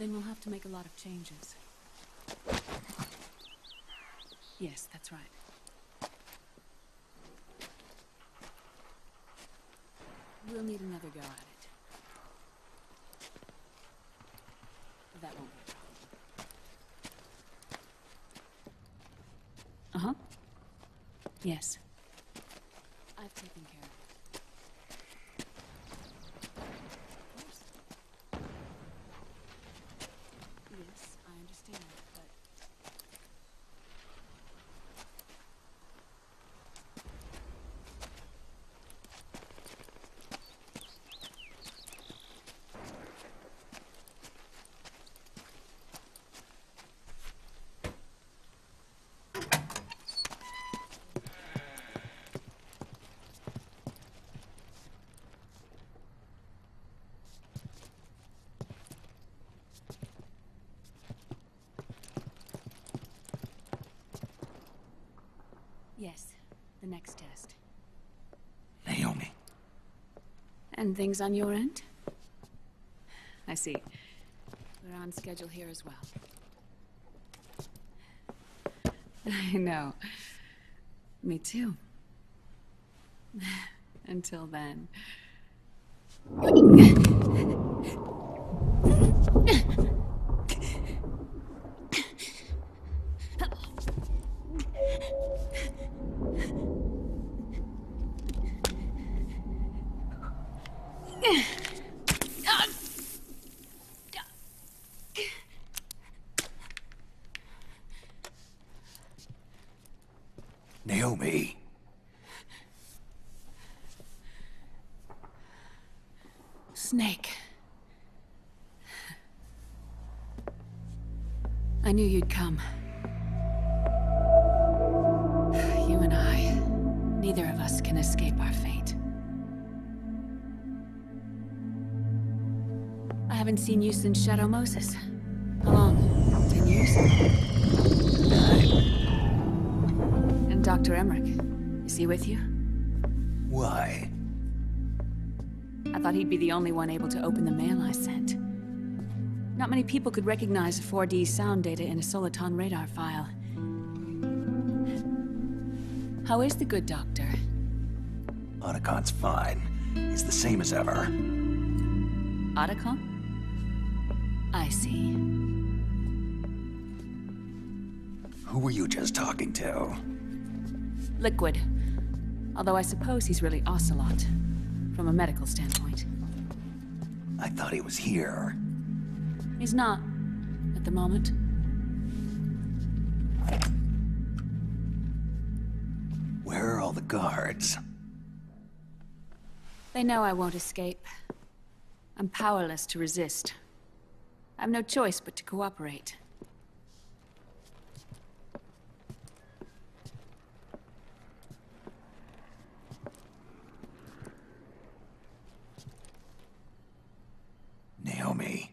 then we'll have to make a lot of changes. Yes, that's right. We'll need another go at it. That won't be a problem. Uh-huh. Yes. I've taken care of it. Of course. Yes, I understand, but... Yes, the next test. Naomi. And things on your end? I see. We're on schedule here as well. I know. Me too. Until then. Naomi. Snake. I knew you'd come. You and I, neither of us can escape our fate. I haven't seen you since Shadow Moses. How long? 10 years? 9. And Dr. Emmerich, is he with you? Why? I thought he'd be the only one able to open the mail I sent. Not many people could recognize 4D sound data in a soliton radar file. How is the good doctor? Otacon's fine. He's the same as ever. Otacon? I see. Who were you just talking to? Liquid. Although I suppose he's really Ocelot, from a medical standpoint. I thought he was here. He's not, at the moment. Where are all the guards? They know I won't escape. I'm powerless to resist. I have no choice but to cooperate. Naomi,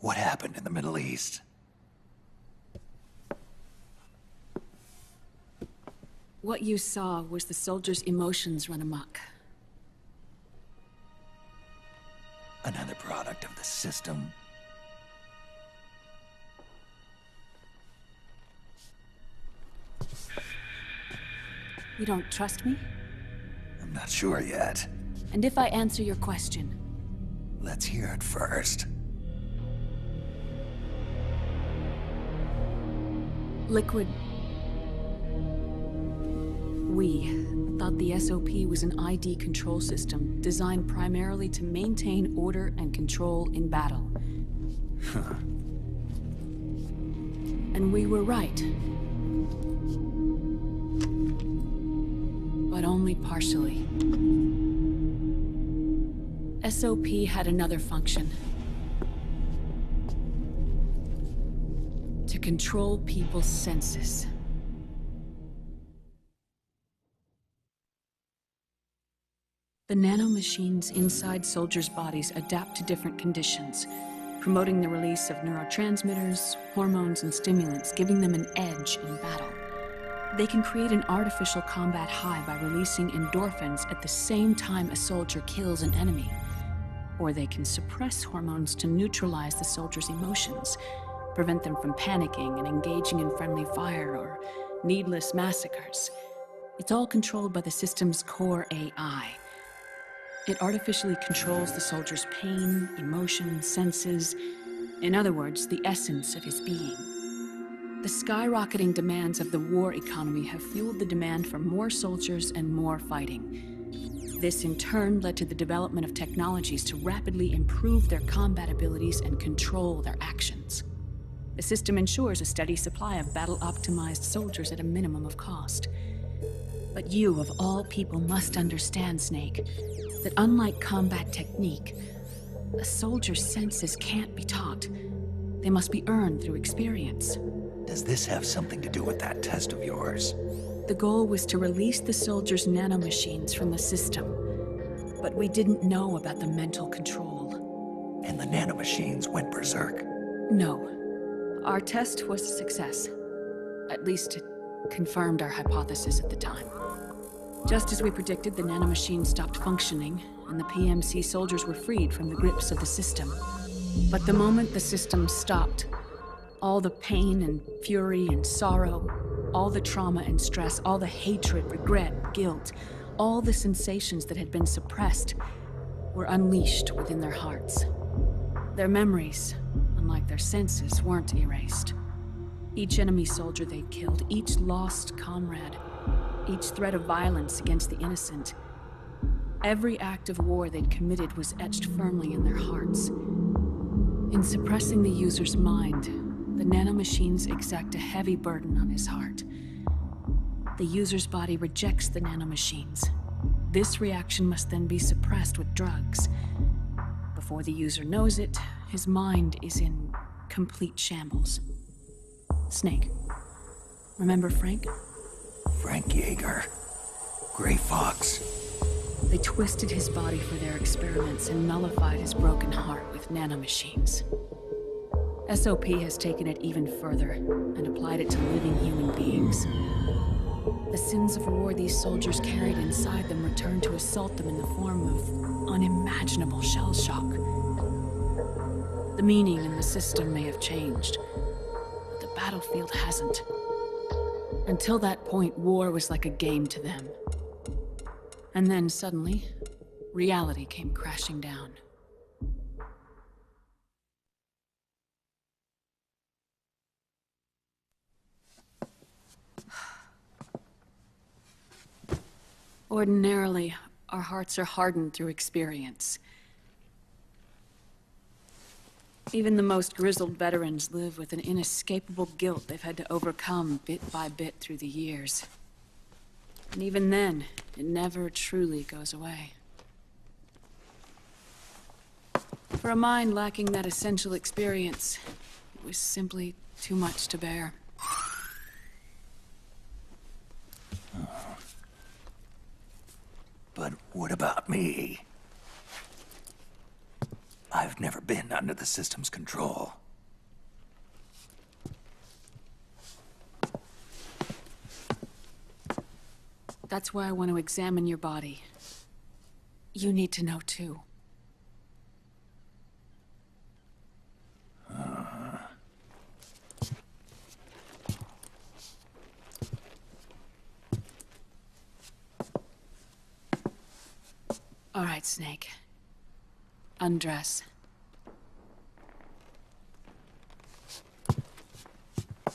what happened in the Middle East? What you saw was the soldiers' emotions run amok. Another product of the system. You don't trust me? I'm not sure yet. And if I answer your question? Let's hear it first. Liquid. We thought the SOP was an ID control system designed primarily to maintain order and control in battle. Huh. And we were right. But only partially. SOP had another function. To control people's senses. The nanomachines inside soldiers' bodies adapt to different conditions, promoting the release of neurotransmitters, hormones, and stimulants, giving them an edge in battle. They can create an artificial combat high by releasing endorphins at the same time a soldier kills an enemy, Or they can suppress hormones to neutralize the soldiers' emotions, prevent them from panicking and engaging in friendly fire or needless massacres. It's all controlled by the system's core AI. It artificially controls the soldier's pain, emotion, senses, in other words, the essence of his being. The skyrocketing demands of the war economy have fueled the demand for more soldiers and more fighting. This in turn led to the development of technologies to rapidly improve their combat abilities and control their actions. The system ensures a steady supply of battle-optimized soldiers at a minimum of cost. But you, of all people, must understand, Snake, that unlike combat technique, a soldier's senses can't be taught. They must be earned through experience. Does this have something to do with that test of yours? The goal was to release the soldiers' nanomachines from the system, but we didn't know about the mental control. And the nanomachines went berserk? No. Our test was a success. At least it confirmed our hypothesis at the time. Just as we predicted, the nanomachines stopped functioning, and the PMC soldiers were freed from the grips of the system. But the moment the system stopped, all the pain and fury and sorrow, all the trauma and stress, all the hatred, regret, guilt, all the sensations that had been suppressed were unleashed within their hearts. Their memories, unlike their senses, weren't erased. Each enemy soldier they'd killed, each lost comrade, each threat of violence against the innocent, every act of war they'd committed was etched firmly in their hearts. In suppressing the user's mind, the nanomachines exact a heavy burden on his heart. The user's body rejects the nanomachines. This reaction must then be suppressed with drugs. Before the user knows it, his mind is in complete shambles. Snake. Remember Frank? Frank Yeager. Gray Fox. They twisted his body for their experiments and nullified his broken heart with nanomachines. SOP has taken it even further and applied it to living human beings. The sins of war these soldiers carried inside them returned to assault them in the form of unimaginable shell shock. The meaning in the system may have changed, but the battlefield hasn't. Until that point, war was like a game to them. And then suddenly, reality came crashing down. Ordinarily, our hearts are hardened through experience. Even the most grizzled veterans live with an inescapable guilt they've had to overcome bit by bit through the years. And even then, it never truly goes away. For a mind lacking that essential experience, it was simply too much to bear. But what about me? I've never been under the system's control. That's why I want to examine your body. You need to know too. All right, Snake. Undress.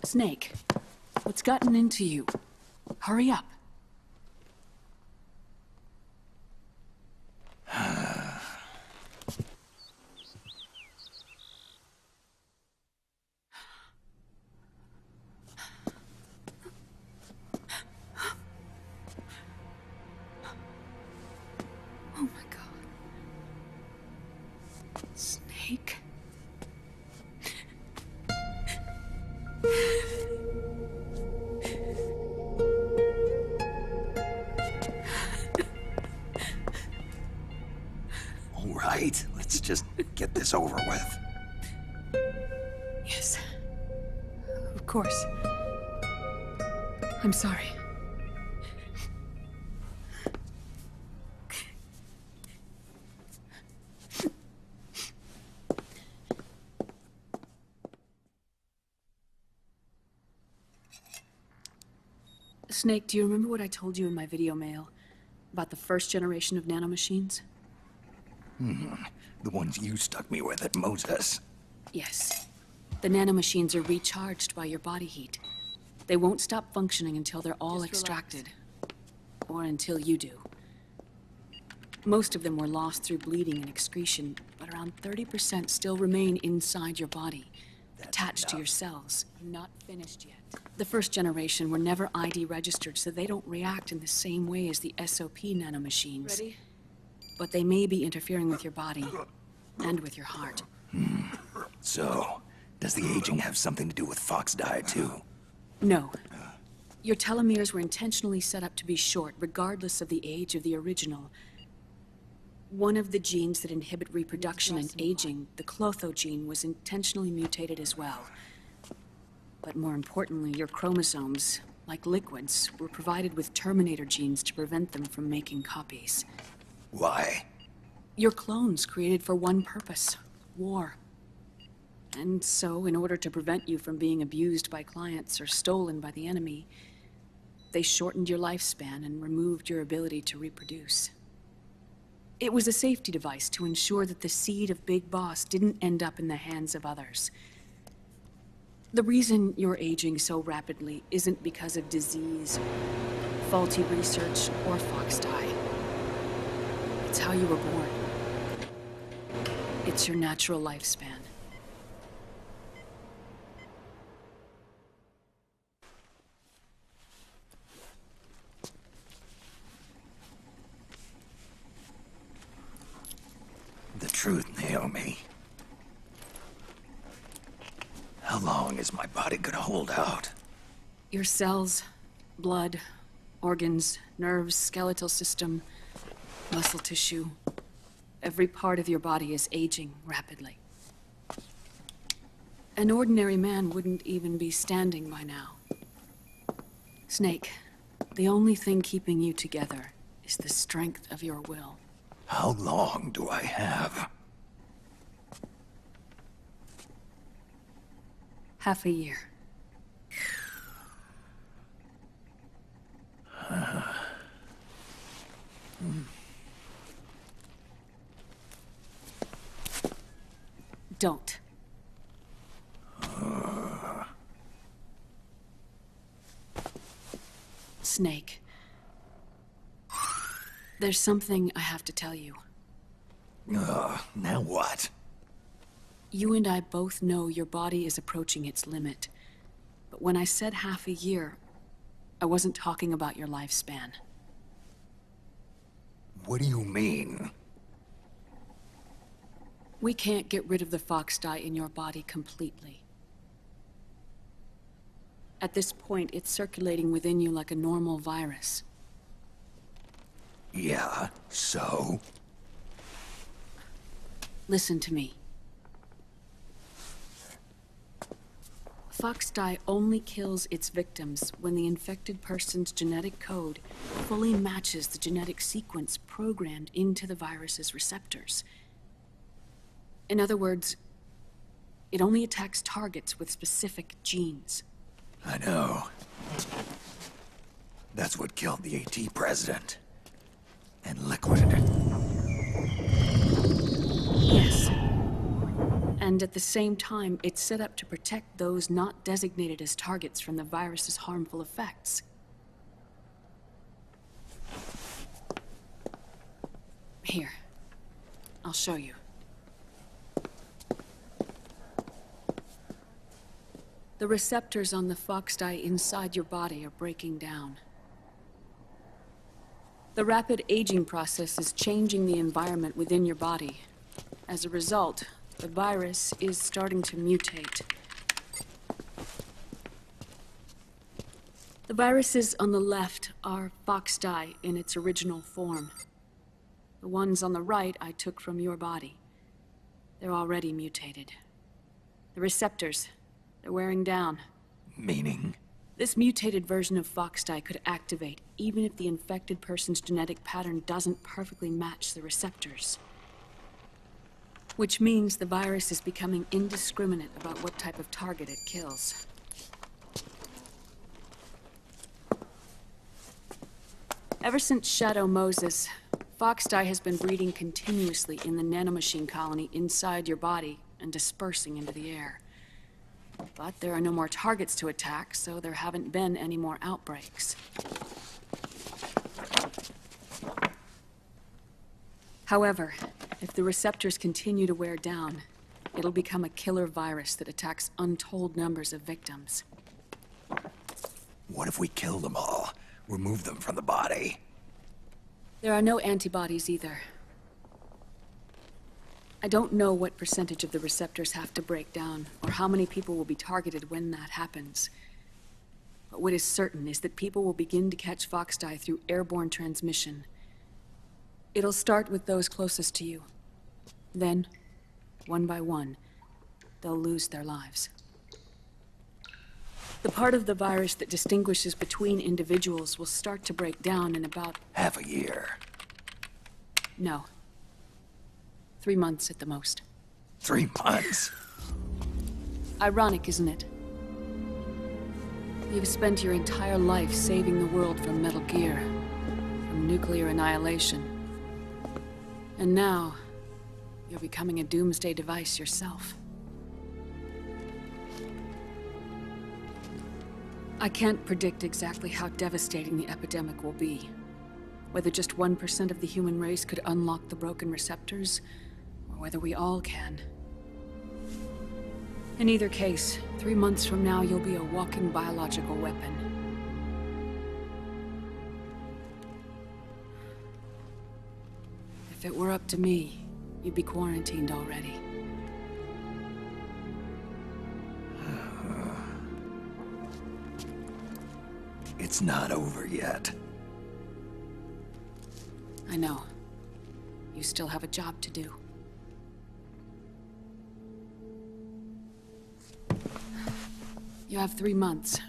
Snake, what's gotten into you? Hurry up. Oh my God. Snake? All right, let's just get this over with. Yes. Of course. I'm sorry. Snake, do you remember what I told you in my video mail about the first generation of nanomachines? The ones you stuck me with at Moses. Yes. The nanomachines are recharged by your body heat. They won't stop functioning until they're all extracted. Or until you do. Most of them were lost through bleeding and excretion, but around 30% still remain inside your body, attached to your cells. Not finished yet. The first generation were never ID registered, so they don't react in the same way as the SOP nanomachines. Ready? But they may be interfering with your body, and with your heart. So, does the aging have something to do with Fox dye, too? No. Your telomeres were intentionally set up to be short, regardless of the age of the original. One of the genes that inhibit reproduction and aging, the Clotho gene, was intentionally mutated as well. But more importantly, your chromosomes, like liquids, were provided with terminator genes to prevent them from making copies. Why? Your clones created for one purpose: war. And so, in order to prevent you from being abused by clients or stolen by the enemy, they shortened your lifespan and removed your ability to reproduce. It was a safety device to ensure that the seed of Big Boss didn't end up in the hands of others. The reason you're aging so rapidly isn't because of disease, faulty research, or Fox dye. It's how you were born. It's your natural lifespan. The truth, Naomi. How long is my body gonna hold out? Your cells, blood, organs, nerves, skeletal system, muscle tissue. Every part of your body is aging rapidly. An ordinary man wouldn't even be standing by now. Snake, the only thing keeping you together is the strength of your will. How long do I have? Half a year. Don't. Snake. There's something I have to tell you. Now what? You and I both know your body is approaching its limit. But when I said half a year, I wasn't talking about your lifespan. What do you mean? We can't get rid of the Fox dye in your body completely. At this point, it's circulating within you like a normal virus. Yeah, so? Listen to me. Fox dye only kills its victims when the infected person's genetic code fully matches the genetic sequence programmed into the virus's receptors. In other words, it only attacks targets with specific genes. I know. That's what killed the AT president. And Liquid. Yes. And at the same time, it's set up to protect those not designated as targets from the virus's harmful effects. Here. I'll show you. The receptors on the Fox dye inside your body are breaking down. The rapid aging process is changing the environment within your body. As a result, the virus is starting to mutate. The viruses on the left are Fox dye in its original form. The ones on the right I took from your body. They're already mutated. The receptors, they're wearing down. Meaning? This mutated version of Fox dye could activate even if the infected person's genetic pattern doesn't perfectly match the receptors. Which means the virus is becoming indiscriminate about what type of target it kills. Ever since Shadow Moses, Foxdie has been breeding continuously in the nanomachine colony inside your body and dispersing into the air. But there are no more targets to attack, so there haven't been any more outbreaks. However, if the receptors continue to wear down, it'll become a killer virus that attacks untold numbers of victims. What if we kill them all? Remove them from the body? There are no antibodies either. I don't know what percentage of the receptors have to break down, or how many people will be targeted when that happens. But what is certain is that people will begin to catch Foxdie through airborne transmission. It'll start with those closest to you. Then, one by one, they'll lose their lives. The part of the virus that distinguishes between individuals will start to break down in about... half a year. No. 3 months at the most. 3 months? Ironic, isn't it? You've spent your entire life saving the world from Metal Gear, from nuclear annihilation. And now, you're becoming a doomsday device yourself. I can't predict exactly how devastating the epidemic will be. Whether just 1% of the human race could unlock the broken receptors, or whether we all can. In either case, 3 months from now, you'll be a walking biological weapon. If it were up to me, you'd be quarantined already. It's not over yet. I know. You still have a job to do. You have 3 months.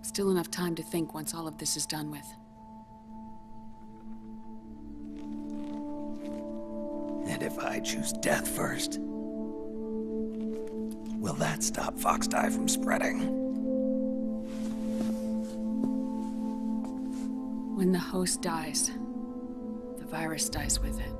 Still enough time to think once all of this is done with. And if I choose death first? Will that stop Foxdie from spreading? When the host dies, the virus dies with it.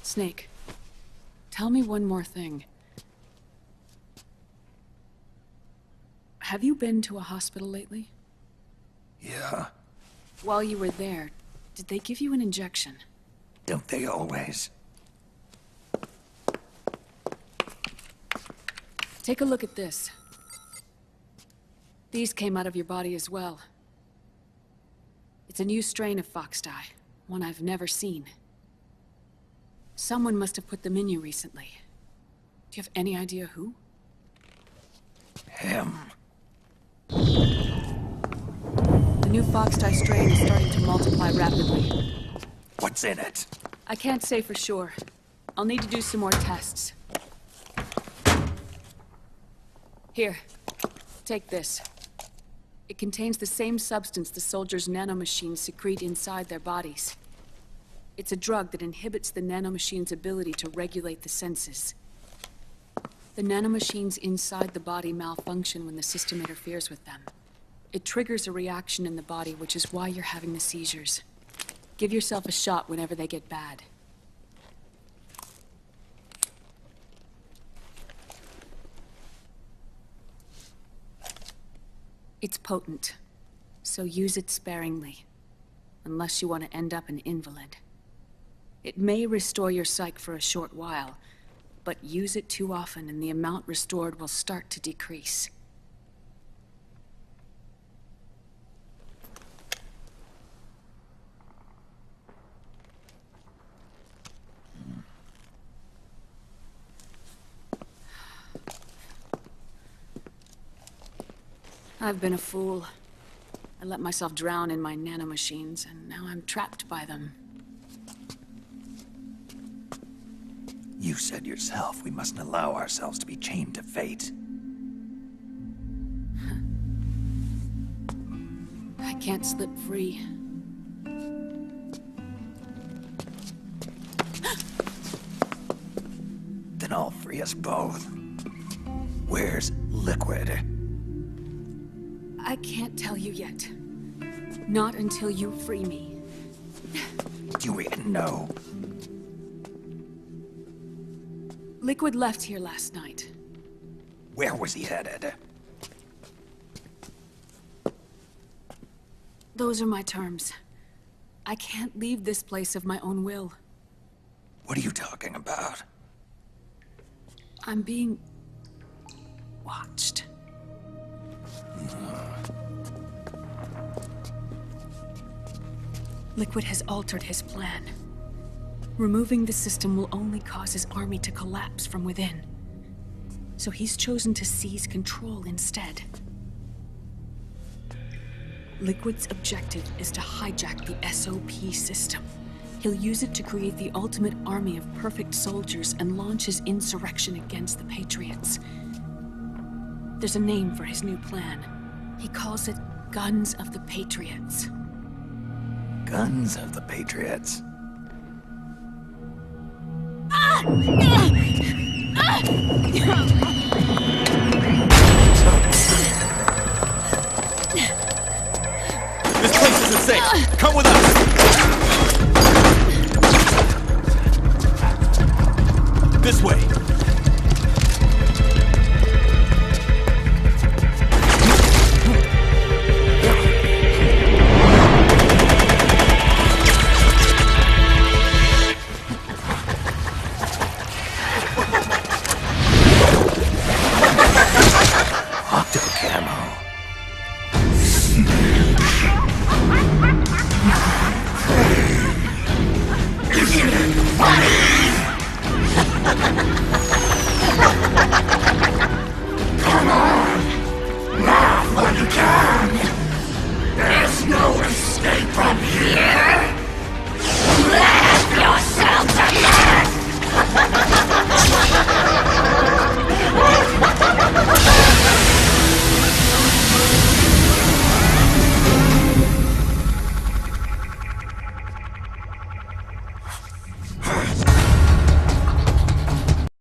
Snake, tell me one more thing. Have you been to a hospital lately? Yeah. While you were there, did they give you an injection? Don't they always? Take a look at this. These came out of your body as well. It's a new strain of Foxdie, one I've never seen. Someone must have put them in you recently. Do you have any idea who? Him. The new Foxdie strain is starting to multiply rapidly. What's in it? I can't say for sure. I'll need to do some more tests. Here, take this. It contains the same substance the soldiers' nanomachines secrete inside their bodies. It's a drug that inhibits the nanomachine's ability to regulate the senses. The nanomachines inside the body malfunction when the system interferes with them. It triggers a reaction in the body, which is why you're having the seizures. Give yourself a shot whenever they get bad. It's potent, so use it sparingly, unless you want to end up an invalid. It may restore your psyche for a short while, but use it too often and the amount restored will start to decrease. I've been a fool. I let myself drown in my nanomachines, and now I'm trapped by them. You said yourself we mustn't allow ourselves to be chained to fate. I can't slip free. Then I'll free us both. Where's Liquid? I can't tell you yet. Not until you free me. Do we know? Liquid left here last night. Where was he headed? Those are my terms. I can't leave this place of my own will. What are you talking about? I'm being... watched. Liquid has altered his plan. Removing the system will only cause his army to collapse from within. So he's chosen to seize control instead. Liquid's objective is to hijack the SOP system. He'll use it to create the ultimate army of perfect soldiers and launch his insurrection against the Patriots. There's a name for his new plan. He calls it Guns of the Patriots. Guns of the Patriots. This place isn't safe. Come with us.